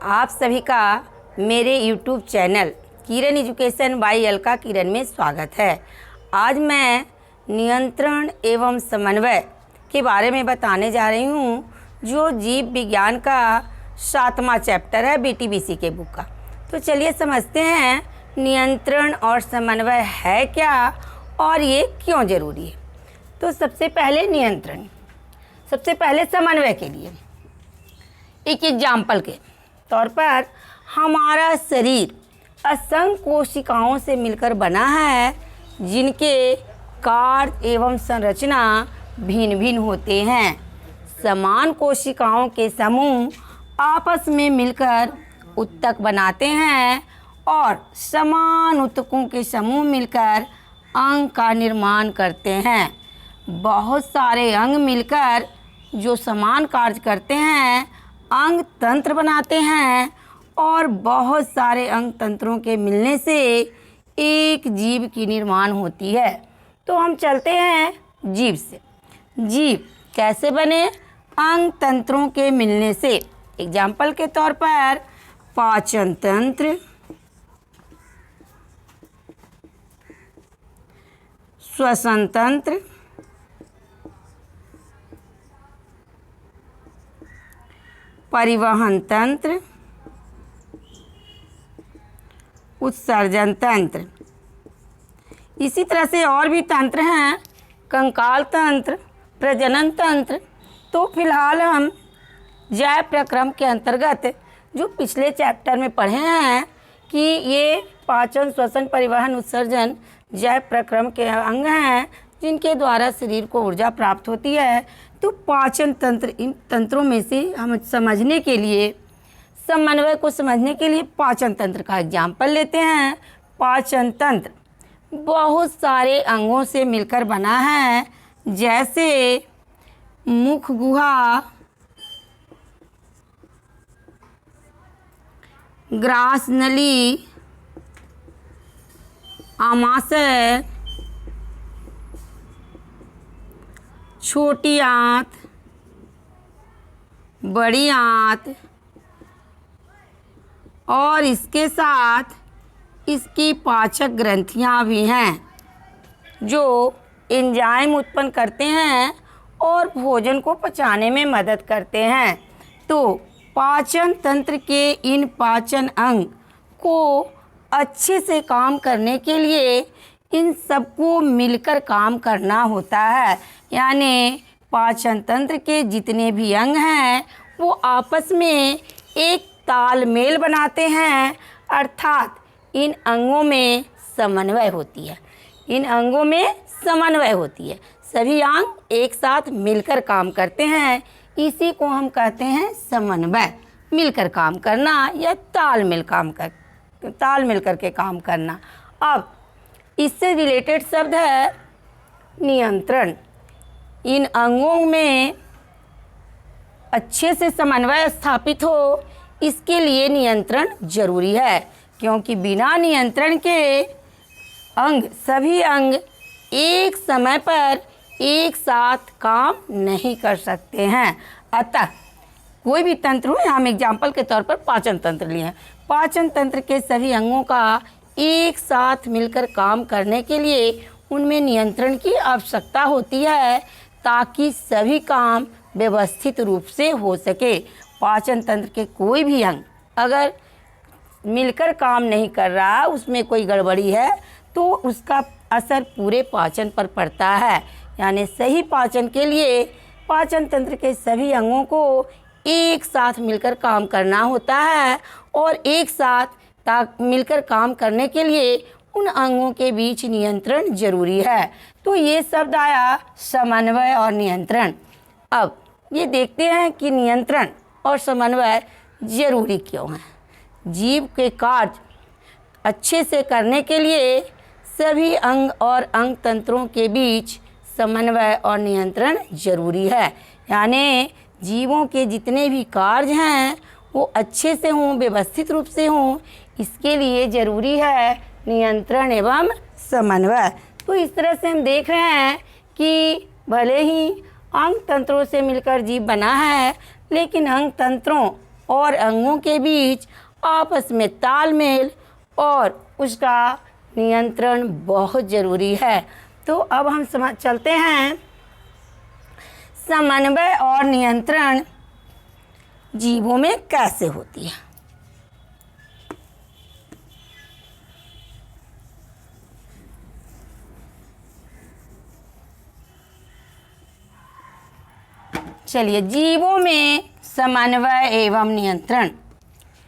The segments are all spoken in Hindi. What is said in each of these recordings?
आप सभी का मेरे YouTube channel Kiran education by Alka Kiran में स्वागत है। आज मैं नियंत्रण एवं समन्वय के बारे में बताने जा रही हूँ, जो जीव विज्ञान का 7वां चैप्टर है BTBC के बुक का। तो चलिए समझते हैं नियंत्रण और समन्वय है क्या और ये क्यों ज़रूरी है। तो सबसे पहले नियंत्रण, सबसे पहले समन्वय के लिए एक एग्जाम्पल के तौर पर हमारा शरीर असंख्य कोशिकाओं से मिलकर बना है, जिनके कार्य एवं संरचना भिन्न भिन्न होते हैं। समान कोशिकाओं के समूह आपस में मिलकर ऊतक बनाते हैं और समान ऊतकों के समूह मिलकर अंग का निर्माण करते हैं। बहुत सारे अंग मिलकर जो समान कार्य करते हैं अंग तंत्र बनाते हैं, और बहुत सारे अंग तंत्रों के मिलने से एक जीव की निर्माण होती है। तो हम चलते हैं जीव से। जीव कैसे बने? अंग तंत्रों के मिलने से। एग्जाम्पल के तौर पर पाचन तंत्र, श्वसन तंत्र, परिवहन तंत्र, उत्सर्जन तंत्र। इसी तरह से और भी तंत्र हैं, कंकाल तंत्र, प्रजनन तंत्र। तो फिलहाल हम जैव प्रक्रम के अंतर्गत जो पिछले चैप्टर में पढ़े हैं कि ये पाचन, श्वसन, परिवहन, उत्सर्जन जैव प्रक्रम के अंग हैं, जिनके द्वारा शरीर को ऊर्जा प्राप्त होती है। तो पाचन तंत्र, इन तंत्रों में से हम समझने के लिए, समन्वय को समझने के लिए पाचन तंत्र का एग्जाम्पल लेते हैं। पाचन तंत्र बहुत सारे अंगों से मिलकर बना है, जैसे मुख गुहा, ग्रास नली, आमाशय, छोटी आंत, बड़ी आंत, और इसके साथ इसकी पाचक ग्रंथियां भी हैं, जो एंजाइम उत्पन्न करते हैं और भोजन को पचाने में मदद करते हैं। तो पाचन तंत्र के इन पाचन अंग को अच्छे से काम करने के लिए इन सबको मिलकर काम करना होता है। यानी पाचन तंत्र के जितने भी अंग हैं वो आपस में एक तालमेल बनाते हैं, अर्थात इन अंगों में समन्वय होती है। इन अंगों में समन्वय होती है, सभी अंग एक साथ मिलकर काम करते हैं। इसी को हम कहते हैं समन्वय, मिलकर काम करना या तालमेल करके काम करना। अब इससे रिलेटेड शब्द है नियंत्रण। इन अंगों में अच्छे से समन्वय स्थापित हो, इसके लिए नियंत्रण जरूरी है, क्योंकि बिना नियंत्रण के सभी अंग एक समय पर एक साथ काम नहीं कर सकते हैं। अतः कोई भी तंत्र हो, हम एग्जाम्पल के तौर पर पाचन तंत्र लिए हैं। पाचन तंत्र के सभी अंगों का एक साथ मिलकर काम करने के लिए उनमें नियंत्रण की आवश्यकता होती है, ताकि सभी काम व्यवस्थित रूप से हो सके। पाचन तंत्र के कोई भी अंग अगर मिलकर काम नहीं कर रहा, उसमें कोई गड़बड़ी है, तो उसका असर पूरे पाचन पर पड़ता है। यानी सही पाचन के लिए पाचन तंत्र के सभी अंगों को एक साथ मिलकर काम करना होता है, और एक साथ मिलकर काम करने के लिए उन अंगों के बीच नियंत्रण जरूरी है। तो ये शब्द आया समन्वय और नियंत्रण। अब ये देखते हैं कि नियंत्रण और समन्वय जरूरी क्यों है। जीव के कार्य अच्छे से करने के लिए सभी अंग और अंग तंत्रों के बीच समन्वय और नियंत्रण जरूरी है। यानी जीवों के जितने भी कार्य हैं वो अच्छे से हों, व्यवस्थित रूप से हों, इसके लिए ज़रूरी है नियंत्रण एवं समन्वय। तो इस तरह से हम देख रहे हैं कि भले ही अंग तंत्रों से मिलकर जीव बना है, लेकिन अंग तंत्रों और अंगों के बीच आपस में तालमेल और उसका नियंत्रण बहुत ज़रूरी है। तो अब हम चलते हैं समन्वय और नियंत्रण जीवों में कैसे होती है। चलिए, जीवों में समन्वय एवं नियंत्रण,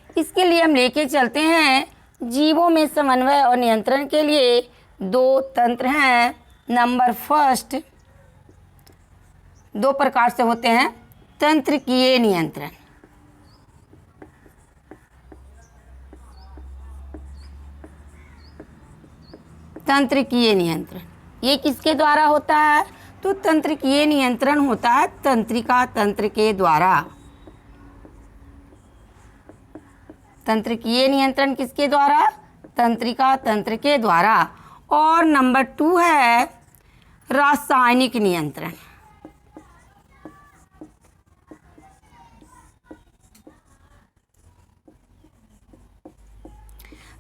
इसके लिए हम लेके चलते हैं। जीवों में समन्वय और नियंत्रण के लिए दो तंत्र हैं। नंबर फर्स्ट, दो प्रकार से होते हैं। तंत्रिकीय नियंत्रण, तंत्रिकीय नियंत्रण ये किसके द्वारा होता है? तो तंत्रिकीय नियंत्रण होता है तंत्रिका तंत्र के द्वारा। तंत्रिकीय नियंत्रण किसके द्वारा? तंत्रिका तंत्र के द्वारा। और नंबर 2 है रासायनिक नियंत्रण।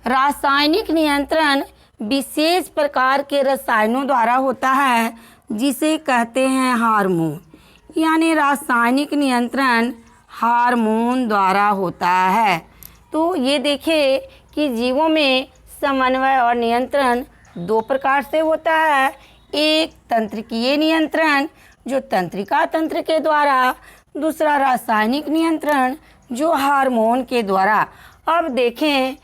रासायनिक नियंत्रण विशेष प्रकार के रसायनों द्वारा होता है जिसे कहते हैं हार्मोन, यानी रासायनिक नियंत्रण हार्मोन द्वारा होता है। तो ये देखिए कि जीवों में समन्वय और नियंत्रण दो प्रकार से होता है। एक तंत्रिकीय नियंत्रण जो तंत्रिका तंत्र के द्वारा, दूसरा रासायनिक नियंत्रण जो हार्मोन के द्वारा। अब देखें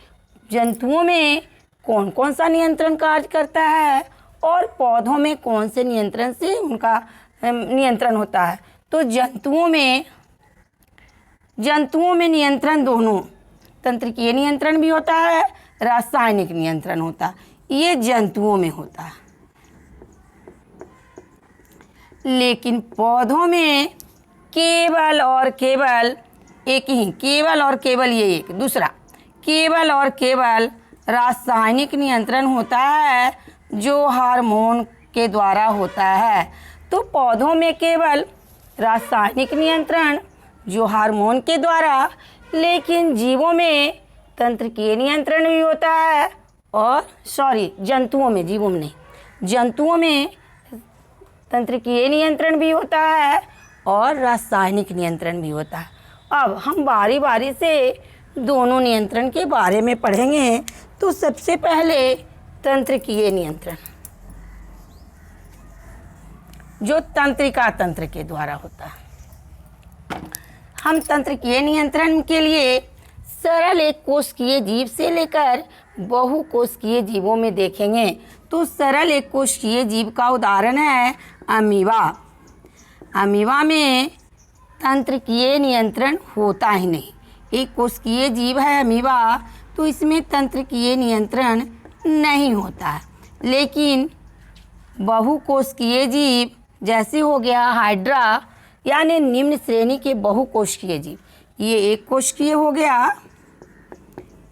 जंतुओं में कौन कौन सा नियंत्रण कार्य करता है और पौधों में कौन से नियंत्रण से उनका नियंत्रण होता है। तो जंतुओं में नियंत्रण दोनों, तंत्रिकीय नियंत्रण भी होता है, रासायनिक नियंत्रण होता है। ये जंतुओं में होता है। लेकिन पौधों में केवल और केवल एक ही, केवल और केवल ये एक, दूसरा केवल और केवल रासायनिक नियंत्रण होता है जो हार्मोन के द्वारा होता है। तो पौधों में केवल रासायनिक नियंत्रण जो हार्मोन के द्वारा, लेकिन जीवों में तंत्रिकीय नियंत्रण भी होता है। और जंतुओं में, जीवों में नहीं, जंतुओं में तंत्रिकीय नियंत्रण भी होता है और रासायनिक नियंत्रण भी होता है। अब हम बारी बारी से दोनों नियंत्रण के बारे में पढ़ेंगे। तो सबसे पहले तंत्रिकीय नियंत्रण जो तंत्रिका तंत्र के द्वारा होता है। हम तंत्रिकीय नियंत्रण के लिए सरल एक कोशिकीय जीव से लेकर बहुकोशिकीय जीवों में देखेंगे। तो सरल एक कोशिकीय जीव का उदाहरण है अमीबा। अमीबा में तंत्रिकीय नियंत्रण होता ही नहीं। एक कोशिकीय जीव है अमीबा, तो इसमें तंत्रिकीय नियंत्रण नहीं होता है। लेकिन बहुकोशिकीय जीव जैसे हो गया हाइड्रा, यानी निम्न श्रेणी के बहुकोशिकीय जीव, ये एक कोशिकीय हो गया,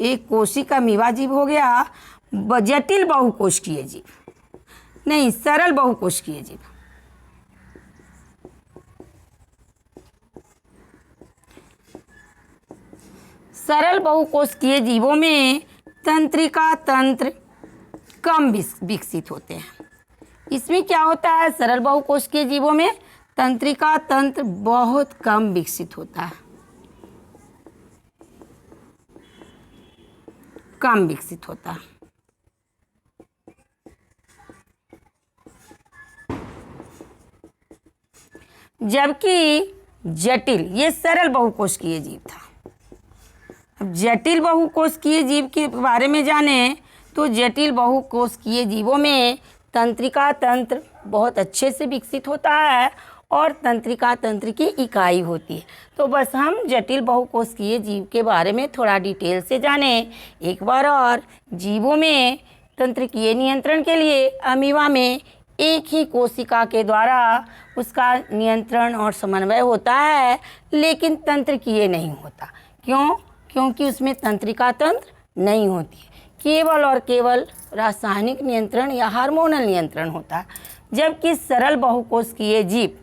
एक कोशिका अमीबा जीव हो गया। जटिल बहुकोशिकीय जीव नहीं, सरल बहुकोशिकीय जीव। सरल बहुकोशिकीय जीवों में तंत्रिका तंत्र कम विकसित होते हैं। इसमें क्या होता है? सरल बहुकोशिकीय जीवों में तंत्रिका तंत्र बहुत कम विकसित होता है, कम विकसित होता है। जबकि जटिल, ये सरल बहुकोशिकीय जीव था। अब जटिल बहुकोशिकीय जीव के बारे में जाने तो जटिल बहुकोशिकीय जीवों में तंत्रिका तंत्र बहुत अच्छे से विकसित होता है और तंत्रिका तंत्र की इकाई होती है। तो बस हम जटिल बहुकोशिकीय जीव के बारे में थोड़ा डिटेल से जाने एक बार और। जीवों में तंत्रिकीय नियंत्रण के लिए अमीबा में एक ही कोशिका के द्वारा उसका नियंत्रण और समन्वय होता है, लेकिन तंत्रिकीय नहीं होता। क्यों? क्योंकि उसमें तंत्रिका तंत्र नहीं होती है, केवल और केवल रासायनिक नियंत्रण या हार्मोनल नियंत्रण होता है। जबकि सरल बहुकोशिकीय जीव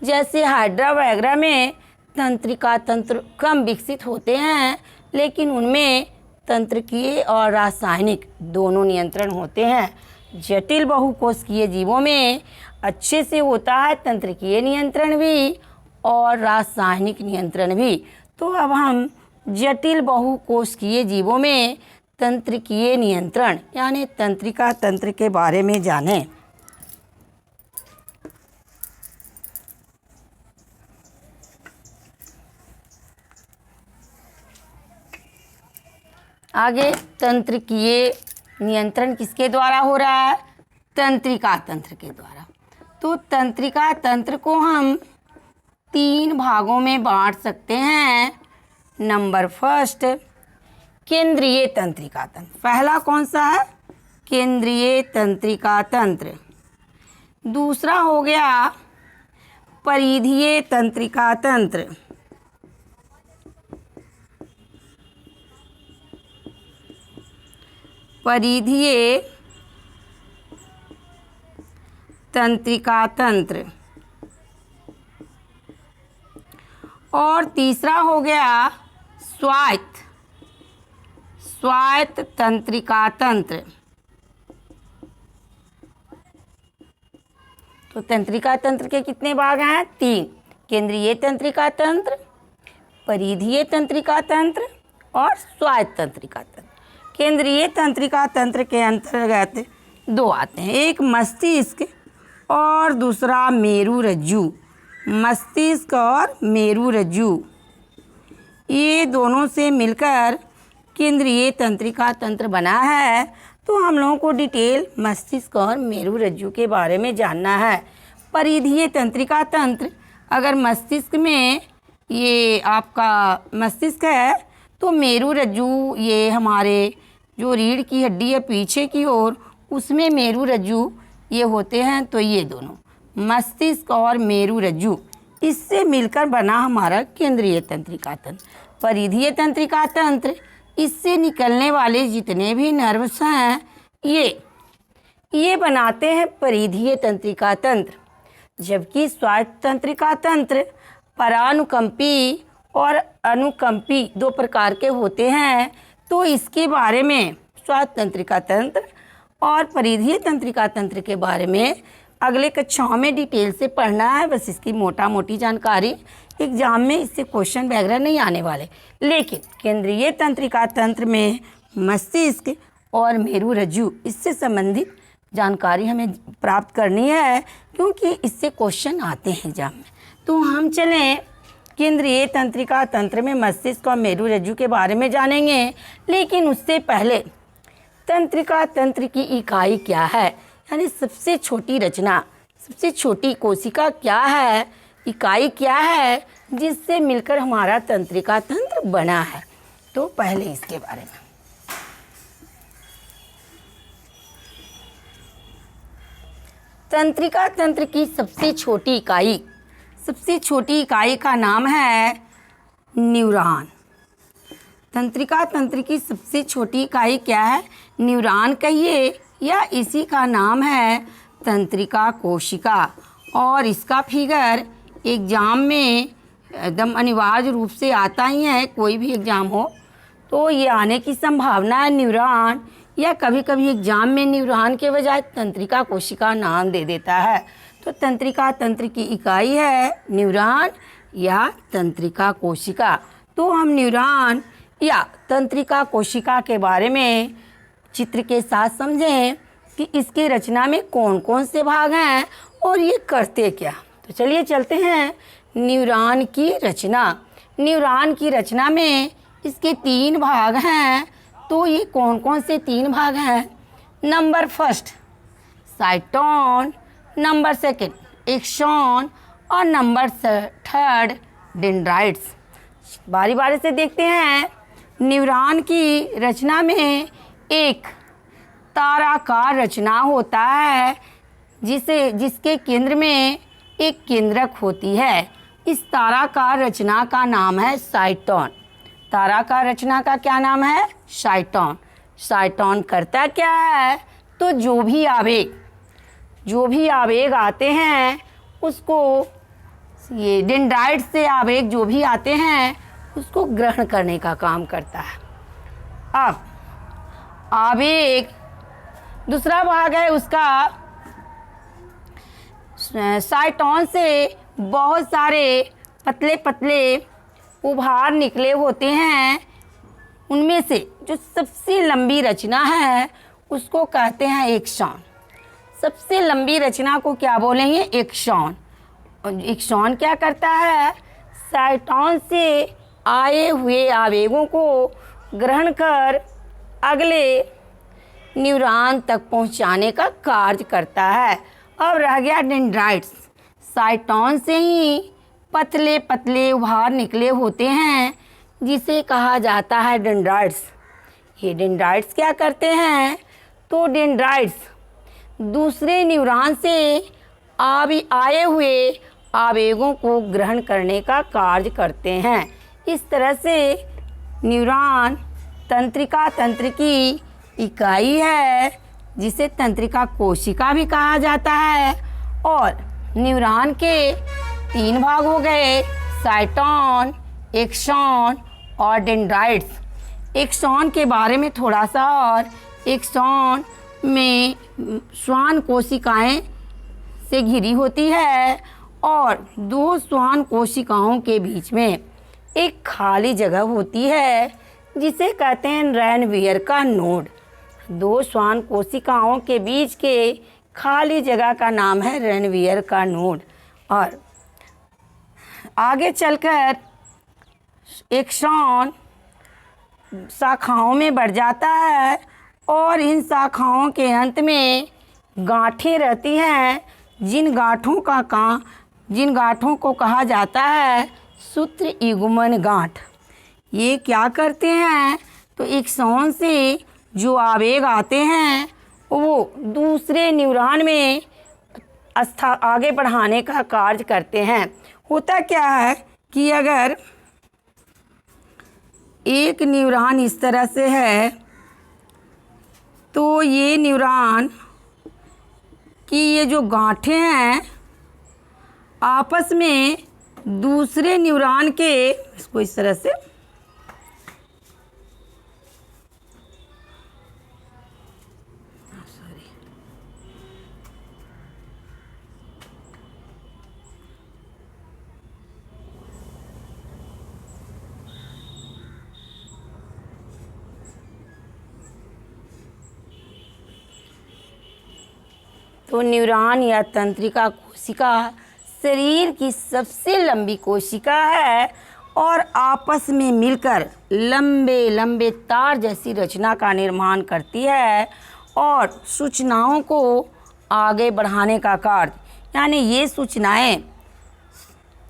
जैसे हाइड्रा वगैरह में तंत्रिका तंत्र कम विकसित होते हैं, लेकिन उनमें तंत्रिकीय और रासायनिक दोनों नियंत्रण होते हैं। जटिल बहुकोशिकीय जीवों में अच्छे से होता है तंत्रिकीय नियंत्रण भी और रासायनिक नियंत्रण भी। तो अब हम जटिल बहुकोशिकीय जीवों में तंत्रिकीय नियंत्रण यानी तंत्रिका तंत्र के बारे में जानें। आगे तंत्रिकीय नियंत्रण किसके द्वारा हो रहा है? तंत्रिका तंत्र के द्वारा। तो तंत्रिका तंत्र को हम 3 भागों में बांट सकते हैं। नंबर फर्स्ट, केंद्रीय तंत्रिका तंत्र। पहला कौन सा है? केंद्रीय तंत्रिका तंत्र। दूसरा हो गया परिधीय तंत्रिका तंत्र। परिधीय तंत्रिका तंत्र। और तीसरा हो गया स्वायत्त तंत्रिका तंत्र। तो तंत्रिका तंत्र के कितने भाग हैं? 3। केंद्रीय तंत्रिका तंत्र, परिधीय तंत्रिका तंत्र और स्वायत्त तंत्रिका तंत्र। केंद्रीय तंत्रिका तंत्र के अंतर्गत 2 आते हैं, एक मस्तिष्क और दूसरा मेरुरज्जु। मस्तिष्क और मेरुरज्जु ये दोनों से मिलकर केंद्रीय तंत्रिका तंत्र बना है। तो हम लोगों को डिटेल मस्तिष्क और मेरुरज्जु के बारे में जानना है। परिधीय तंत्रिका तंत्र, अगर मस्तिष्क में ये आपका मस्तिष्क है तो मेरुरज्जु ये हमारे जो रीढ़ की हड्डी है पीछे की ओर, उसमें मेरुरज्जु ये होते हैं। तो ये दोनों मस्तिष्क और मेरुरज्जु इससे मिलकर बना हमारा केंद्रीय तंत्रिका तंत्र। परिधीय तंत्रिका तंत्र, इससे निकलने वाले जितने भी नर्व्स हैं ये बनाते हैं परिधीय तंत्रिका तंत्र। जबकि स्वायत्त तंत्रिका तंत्र परानुकंपी और अनुकंपी 2 प्रकार के होते हैं। तो इसके बारे में स्वायत्त तंत्रिका तंत्र और परिधीय तंत्रिका तंत्र के बारे में अगले कक्षाओं में डिटेल से पढ़ना है। बस इसकी मोटा मोटी जानकारी, एग्जाम में इससे क्वेश्चन वगैरह नहीं आने वाले। लेकिन केंद्रीय तंत्रिका तंत्र में मस्तिष्क और मेरुरज्जु इससे संबंधित जानकारी हमें प्राप्त करनी है, क्योंकि इससे क्वेश्चन आते हैं एग्जाम में। तो हम चलें केंद्रीय तंत्रिका तंत्र में मस्तिष्क और मेरुरज्जु के बारे में जानेंगे। लेकिन उससे पहले तंत्रिका तंत्र की इकाई क्या है, यानी सबसे छोटी रचना, सबसे छोटी कोशिका क्या है, इकाई क्या है जिससे मिलकर हमारा तंत्रिका तंत्र बना है। तो पहले इसके बारे में तंत्रिका तंत्र की सबसे छोटी इकाई का नाम है न्यूरॉन। तंत्रिका तंत्र की सबसे छोटी इकाई क्या है? न्यूरॉन कहिए या इसी का नाम है तंत्रिका कोशिका। और इसका फिगर एग्ज़ाम में एकदम अनिवार्य रूप से आता ही है, कोई भी एग्ज़ाम हो तो ये आने की संभावना है न्यूरॉन, या कभी कभी एग्ज़ाम में न्यूरॉन के बजाय तंत्रिका कोशिका नाम दे देता है। तो तंत्रिका तंत्र की इकाई है न्यूरॉन या तंत्रिका कोशिका। तो हम न्यूरॉन या तंत्रिका कोशिका के बारे में चित्र के साथ समझें कि इसके रचना में कौन कौन से भाग हैं और ये करते क्या। तो चलिए चलते हैं न्यूरॉन की रचना। न्यूरॉन की रचना में इसके 3 भाग हैं। तो ये कौन कौन से 3 भाग हैं? Number first cyton, number second axon और नंबर थर्ड डेंड्राइट्स। बारी बारी से देखते हैं। न्यूरॉन की रचना में एक ताराकार रचना होता है जिसके केंद्र में एक केंद्रक होती है। इस ताराकार रचना का नाम है साइटोन। ताराकार रचना का क्या नाम है? साइटोन। साइटोन करता क्या है? तो जो भी आवेग आते हैं उसको ये डेंड्राइट से आवेग जो भी आते हैं उसको ग्रहण करने का काम करता है। अब आवेग दूसरा भाग है उसका, साइटोन से बहुत सारे पतले पतले उभार निकले होते हैं। उनमें से जो सबसे लंबी रचना है उसको कहते हैं एक्सॉन। सबसे लंबी रचना को क्या बोलेंगे? एक्सॉन। और एक्सॉन क्या करता है? साइटोन से आए हुए आवेगों को ग्रहण कर अगले न्यूरॉन तक पहुंचाने का कार्य करता है। अब रह गया डेंड्राइट्स। साइटोन से ही पतले पतले उभार निकले होते हैं जिसे कहा जाता है डेंड्राइट्स। ये डेंड्राइट्स क्या करते हैं? तो डेंड्राइट्स दूसरे न्यूरॉन से आए हुए आवेगों को ग्रहण करने का कार्य करते हैं। इस तरह से न्यूरॉन तंत्र की इकाई है जिसे तंत्रिका कोशिका भी कहा जाता है। और न्यूरॉन के 3 भाग हो गए, साइटोन, एक्सॉन और डेंड्राइट्स। एक्सॉन के बारे में थोड़ा सा और, एक्सॉन में श्वान कोशिकाएं से घिरी होती है और 2 श्वान कोशिकाओं के बीच में एक खाली जगह होती है जिसे कहते हैं रैनवियर का नोड। 2 श्वान कोशिकाओं के बीच के खाली जगह का नाम है रैनवियर का नोड। और आगे चलकर एक्सॉन शाखाओं में बढ़ जाता है और इन शाखाओं के अंत में गांठें रहती हैं जिन गांठों को कहा जाता है सूत्र युग्मन गांठ। ये क्या करते हैं? तो एक्सॉन से जो आवेग आते हैं वो दूसरे न्यूरॉन में आगे बढ़ाने का कार्य करते हैं। होता क्या है कि अगर एक न्यूरॉन इस तरह से है तो ये न्यूरॉन की ये जो गांठें हैं आपस में दूसरे न्यूरॉन के, इसको इस तरह से तो न्यूरॉन या तंत्रिका कोशिका शरीर की सबसे लंबी कोशिका है और आपस में मिलकर लंबे लंबे तार जैसी रचना का निर्माण करती है और सूचनाओं को आगे बढ़ाने का कार्य, यानी ये सूचनाएं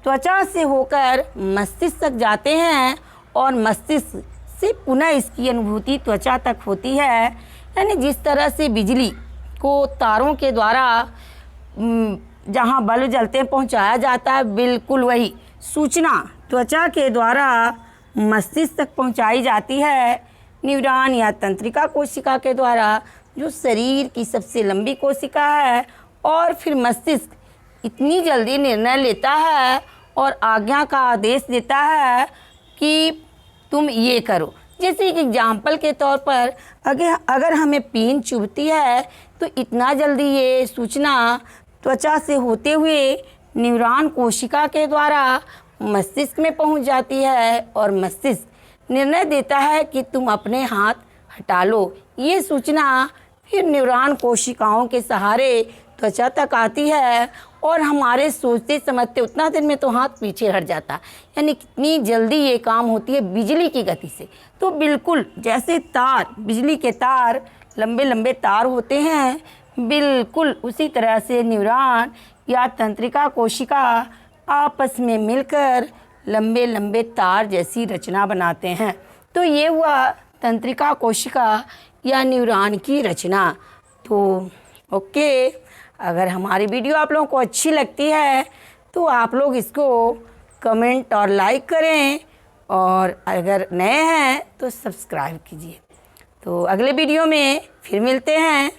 त्वचा से होकर मस्तिष्क तक जाते हैं और मस्तिष्क से पुनः इसकी अनुभूति त्वचा तक होती है। यानी जिस तरह से बिजली को तारों के द्वारा जहां बल्ब जलते हैं पहुंचाया जाता है, बिल्कुल वही सूचना त्वचा के द्वारा मस्तिष्क तक पहुंचाई जाती है न्यूरॉन या तंत्रिका कोशिका के द्वारा, जो शरीर की सबसे लंबी कोशिका है। और फिर मस्तिष्क इतनी जल्दी निर्णय लेता है और आज्ञा का आदेश देता है कि तुम ये करो। जैसे कि एग्जाम्पल के तौर पर अगर हमें पीन चुभती है तो इतना जल्दी ये सूचना त्वचा से होते हुए न्यूरॉन कोशिका के द्वारा मस्तिष्क में पहुंच जाती है और मस्तिष्क निर्णय देता है कि तुम अपने हाथ हटा लो। ये सूचना फिर न्यूरॉन कोशिकाओं के सहारे त्वचा तक आती है और हमारे सोचते समझते उतना देर में तो हाथ पीछे हट जाता। यानी कितनी जल्दी ये काम होती है बिजली की गति से। तो बिल्कुल जैसे तार, बिजली के तार लंबे लंबे तार होते हैं, बिल्कुल उसी तरह से न्यूरॉन या तंत्रिका कोशिका आपस में मिलकर लंबे लंबे तार जैसी रचना बनाते हैं। तो ये हुआ तंत्रिका कोशिका या न्यूरॉन की रचना। तो ओके, अगर हमारी वीडियो आप लोगों को अच्छी लगती है तो आप लोग इसको कमेंट और लाइक करें और अगर नए हैं तो सब्सक्राइब कीजिए। तो अगले वीडियो में फिर मिलते हैं।